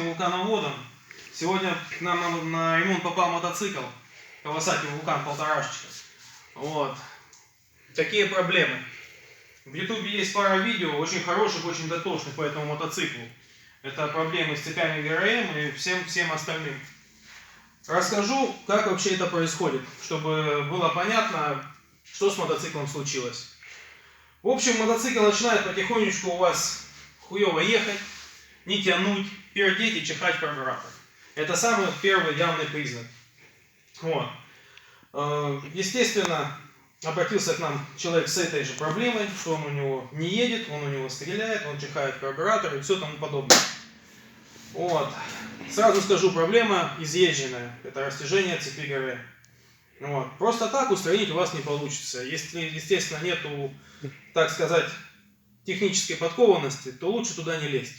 вулкановодом. Сегодня к нам на ремонт попал мотоцикл Kawasaki Vulcan 1.5. Вот. Такие проблемы. В ютубе есть пара видео, очень хороших, очень дотошных по этому мотоциклу. Это проблемы с цепями ГРМ и всем остальным. Расскажу, как вообще это происходит, чтобы было понятно, что с мотоциклом случилось. В общем, мотоцикл начинает потихонечку у вас хуево ехать, не тянуть, пердеть и чихать в карбюратор. Это самый первый явный признак. Вот. Естественно, обратился к нам человек с этой же проблемой, что он у него не едет, он у него стреляет, он чихает в карбюратор и все тому подобное. Вот. Сразу скажу, проблема изъезженная. Это растяжение цепи ГРМ. Вот. Просто так устранить у вас не получится. Если, естественно, нету, так сказать, технической подкованности, то лучше туда не лезть.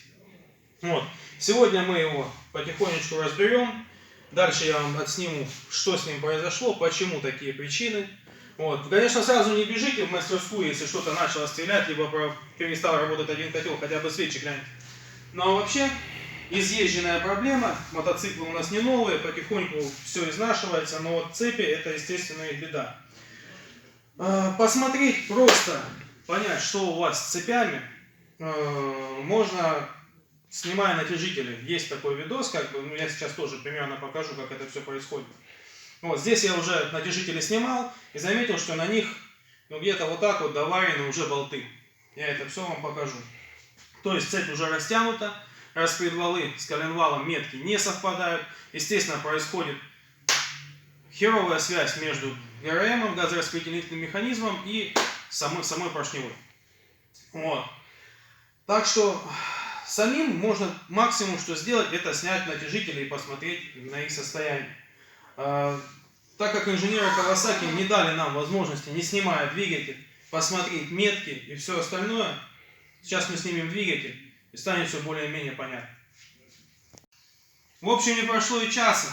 Вот. Сегодня мы его потихонечку разберем. Дальше я вам отсниму, что с ним произошло, почему такие причины. Вот. Конечно, сразу не бежите в мастерскую, если что-то начало стрелять, либо перестал работать один котел, хотя бы свечи гляньте. Но вообще, изъезженная проблема, мотоциклы у нас не новые, потихоньку все изнашивается, но вот цепи это, естественно, и беда. Посмотреть просто, понять, что у вас с цепями, можно, снимая натяжители. Есть такой видос, как бы, я сейчас тоже примерно покажу, как это все происходит. Вот здесь я уже натяжители снимал и заметил, что на них где-то вот так вот доварены уже болты. Я это все вам покажу. То есть цепь уже растянута, распредвалы с коленвалом метки не совпадают. Естественно, происходит херовая связь между ГРМ, газораспределительным механизмом, и самой поршневой. Вот. Так что самим можно максимум, что сделать, это снять натяжители и посмотреть на их состояние. Так как инженеры Kawasaki не дали нам возможности, не снимая двигатель, посмотреть метки и все остальное, сейчас мы снимем двигатель и станет все более-менее понятно. В общем, не прошло и часа.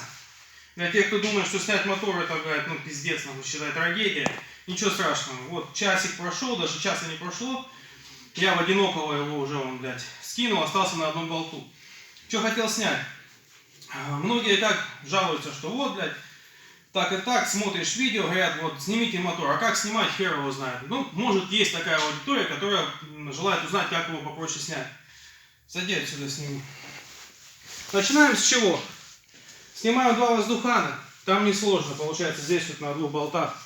Для тех, кто думает, что снять мотор это, блядь, ну пиздец, надо считать трагедия, ничего страшного. Вот часик прошел, даже часа не прошло. Я в одинокого его уже, блядь, скинул, остался на одном болту. Что хотел снять? Многие как жалуются, что вот, блядь, так и так, смотришь видео, говорят, вот, снимите мотор. А как снимать, хер его знает. Ну, может, есть такая аудитория, которая желает узнать, как его попроще снять. Сади отсюда, сними. Начинаем с чего? Снимаем два воздухана. Там несложно, получается, здесь вот на двух болтах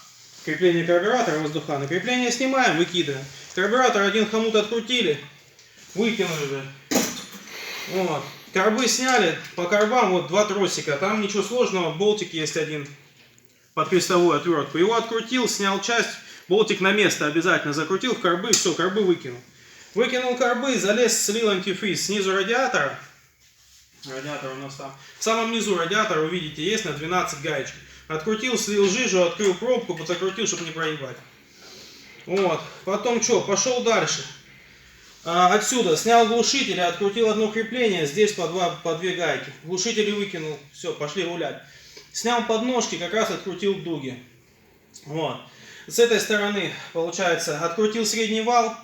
крепление карбюратора и воздухана. Крепление снимаем, выкидываем. Карбюратор один хомут открутили, выкинули. Вот. Карбы сняли, по карбам вот два тросика. Там ничего сложного, болтик есть один под крестовую отвертку. Его открутил, снял часть, болтик на место обязательно закрутил в карбы, все, карбы выкинул. Выкинул карбы, залез, слил антифриз снизу радиатора. Радиатор у нас там. В самом низу радиатора, увидите, есть на 12 гаечек. Открутил, слил жижу, открыл пробку, закрутил, чтобы не проебать. Вот. Потом что, пошел дальше. Отсюда снял глушители, открутил одно крепление, здесь по две гайки. Глушители выкинул, все, пошли гулять. Снял подножки, как раз открутил дуги. Вот. С этой стороны, получается, открутил средний вал,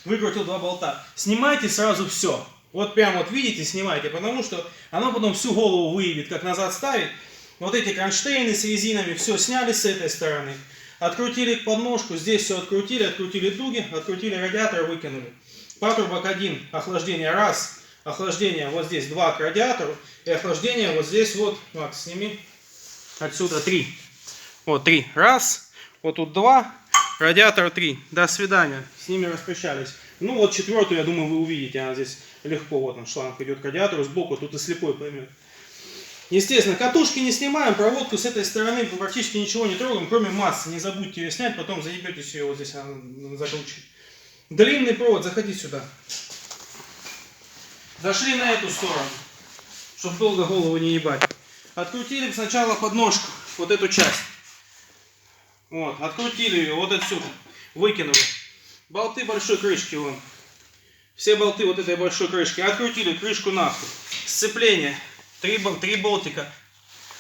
выкрутил два болта. Снимайте сразу все. Вот прям вот видите, снимайте, потому что оно потом всю голову выявит, как назад ставить. Вот эти кронштейны с резинами, все сняли с этой стороны. Открутили подножку, здесь все открутили, открутили дуги, открутили радиатор, выкинули. Патрубок один, охлаждение раз, охлаждение вот здесь два к радиатору, и охлаждение вот здесь вот, Макс, сними, отсюда три. Вот три, раз, вот тут два, радиатор три. До свидания, с ними распрощались. Ну вот четвертую, я думаю, вы увидите, она здесь легко, вот он шланг идет к радиатору сбоку, тут и слепой поймет. Естественно, катушки не снимаем, проводку с этой стороны практически ничего не трогаем, кроме массы. Не забудьте ее снять, потом заебетесь ее вот здесь закручивать. Длинный провод, заходи сюда. Зашли на эту сторону, чтобы долго голову не ебать. Открутили сначала подножку, вот эту часть. Вот, открутили ее вот отсюда, выкинули. Болты большой крышки вон. Все болты вот этой большой крышки. Открутили крышку нахуй. Сцепление. Три болтика.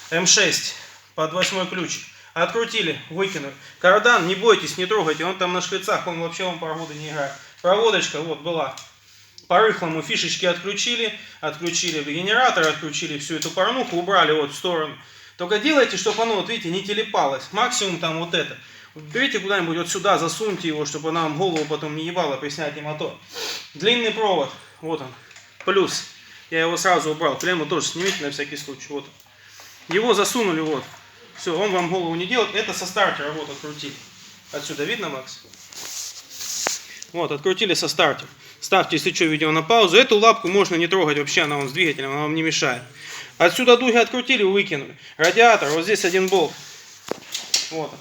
М6 под 8 ключик. Открутили, выкинули. Кардан, не бойтесь, не трогайте. Он там на шприцах, он вообще вам проводы не играет. Проводочка вот была. по-рыхлому фишечки отключили генератор, отключили всю эту порнуху, убрали вот в сторону. Только делайте, чтобы оно, вот видите, не телепалось. Максимум там вот это. Берите куда-нибудь вот сюда, засуньте его, чтобы она вам голову потом не ебала при снятии мотора. Длинный провод, вот он, плюс. Я его сразу убрал, клемму тоже снимите на всякий случай. Вот. Его засунули, вот. Все, он вам голову не делает. Это со стартера, вот, открутили. Отсюда видно, Макс? Вот, открутили со стартера. Ставьте, если что, видео на паузу. Эту лапку можно не трогать вообще, она вам с двигателем, она вам не мешает. Отсюда дуги открутили, выкинули. Радиатор, вот здесь один болт. Вот он.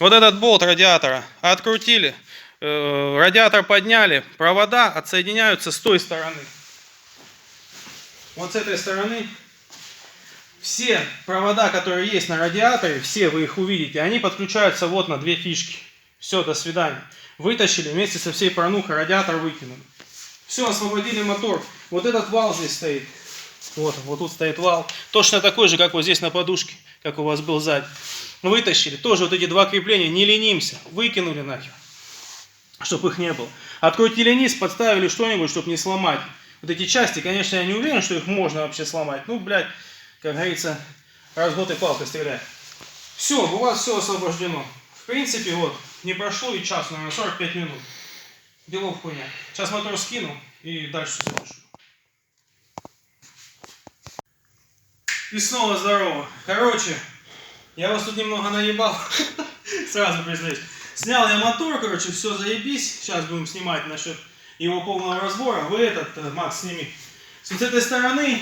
Вот этот болт радиатора открутили. Радиатор подняли. Провода отсоединяются с той стороны. Вот с этой стороны. Все провода, которые есть на радиаторе, все вы их увидите, они подключаются вот на две фишки. Все, до свидания. Вытащили, вместе со всей порнухой радиатор выкинули. Все, освободили мотор. Вот этот вал здесь стоит. Вот тут стоит вал. Точно такой же, как вот здесь на подушке, как у вас был сзади. Вытащили. Тоже вот эти два крепления, не ленимся. Выкинули нахер, чтобы их не было. Открутили низ, подставили что-нибудь, чтобы не сломать. Вот эти части, конечно, я не уверен, что их можно вообще сломать. Ну, блядь, как говорится, раз в год и палкой стреляет. Все, у вас все освобождено. В принципе, вот, не прошло и час, наверное, 45 минут. Делов хуйня. Сейчас мотор скину и дальше запишу. И снова здорово. Короче, я вас тут немного наебал. Сразу признаюсь. Снял я мотор, короче, все заебись. Сейчас будем снимать насчет его полного разбора. Вы этот, Макс, сними. С вот этой стороны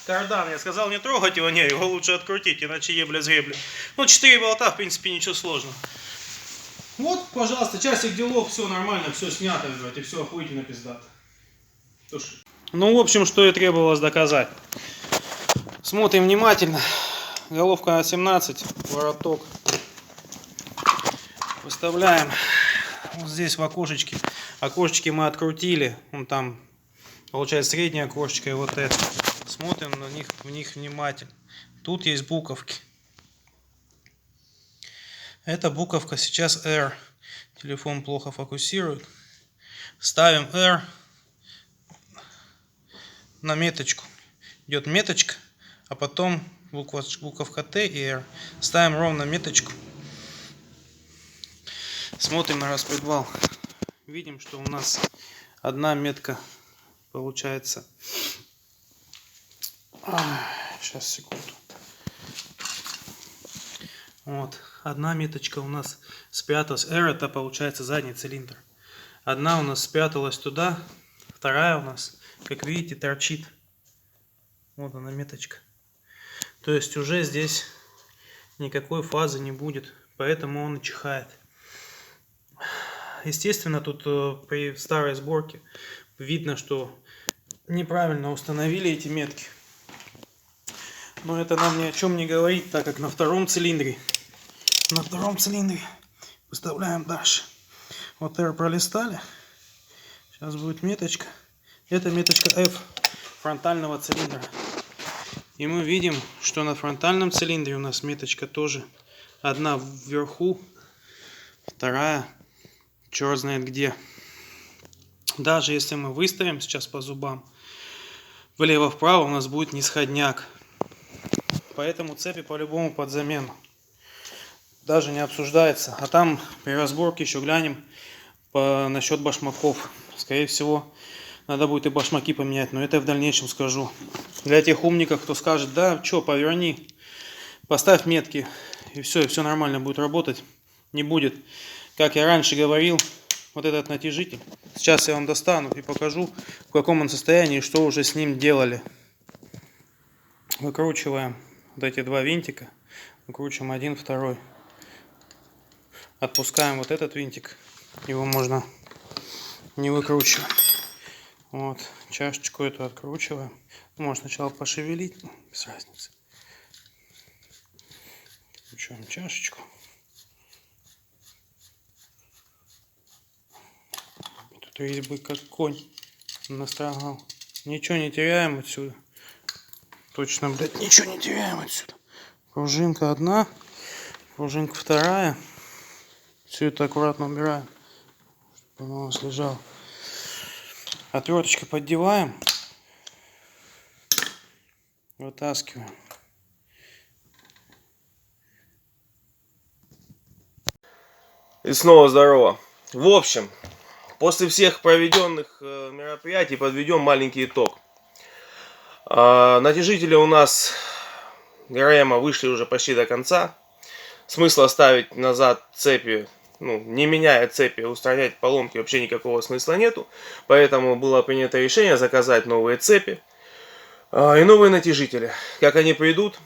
кардан. Я сказал не трогать его, не, его лучше открутить, иначе ебля с гребли. Ну, 4 болта, в принципе, ничего сложного. Вот, пожалуйста, часик делов, все нормально, все снято, и все охуительно пиздато. Ну, в общем, что и требовалось доказать. Смотрим внимательно. Головка на 17, вороток. Выставляем вот здесь в окошечке. Окошечки мы открутили. Вон там, получается, среднее окошечко и вот это. Смотрим в них внимательно. Тут есть буковки. Эта буковка сейчас R. Телефон плохо фокусирует. Ставим R на меточку. Идет меточка, а потом буковка T и R. Ставим ровно меточку. Смотрим на распредвал. Видим, что у нас одна метка получается. Сейчас, секунду. Вот, одна меточка у нас спряталась. R это получается задний цилиндр. Одна у нас спряталась туда, вторая у нас, как видите, торчит. Вот она меточка. То есть уже здесь никакой фазы не будет, поэтому он и чихает. Естественно, тут при старой сборке видно, что неправильно установили эти метки. Но это нам ни о чем не говорит, так как на втором цилиндре выставляем дальше. Вот R пролистали. Сейчас будет меточка. Это меточка F фронтального цилиндра. И мы видим, что на фронтальном цилиндре у нас меточка тоже. Одна вверху, вторая черт знает где. Даже если мы выставим сейчас по зубам влево-вправо, у нас будет нисходняк. Поэтому цепи по-любому под замену. Даже не обсуждается. А там при разборке еще глянем насчет башмаков. Скорее всего, надо будет и башмаки поменять. Но это я в дальнейшем скажу. Для тех умников, кто скажет, да, что, поверни, поставь метки, и все нормально будет работать. Не будет. Как я раньше говорил, вот этот натяжитель. Сейчас я вам достану и покажу, в каком он состоянии и что уже с ним делали. Выкручиваем вот эти два винтика. Выкручиваем один, второй. Отпускаем вот этот винтик. Его можно не выкручивать. Вот. Чашечку эту откручиваем. Можно сначала пошевелить, без разницы. Откручиваем чашечку. Тут резьбы как конь настрогал. Ничего не теряем отсюда. Точно, блядь, ничего не теряем отсюда. Пружинка одна, пружинка вторая. Все это аккуратно убираем, чтобы оно у нас лежало. Отверточкой поддеваем. Вытаскиваем. И снова здорово. В общем, после всех проведенных мероприятий подведем маленький итог. Натяжители у нас ГРМа вышли уже почти до конца. Смысла ставить назад цепи, не меняя цепи, устранять поломки вообще никакого смысла нету. Поэтому было принято решение заказать новые цепи и новые натяжители. Как они придут,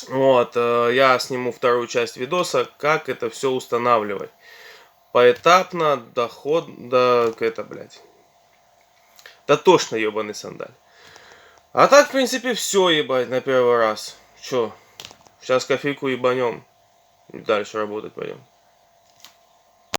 я сниму вторую часть видоса, как это все устанавливать. Поэтапно, дотошно, ебаный сандаль. А так, в принципе, все, ебать, на первый раз. Чё, сейчас кофейку ебанем и дальше работать пойдем.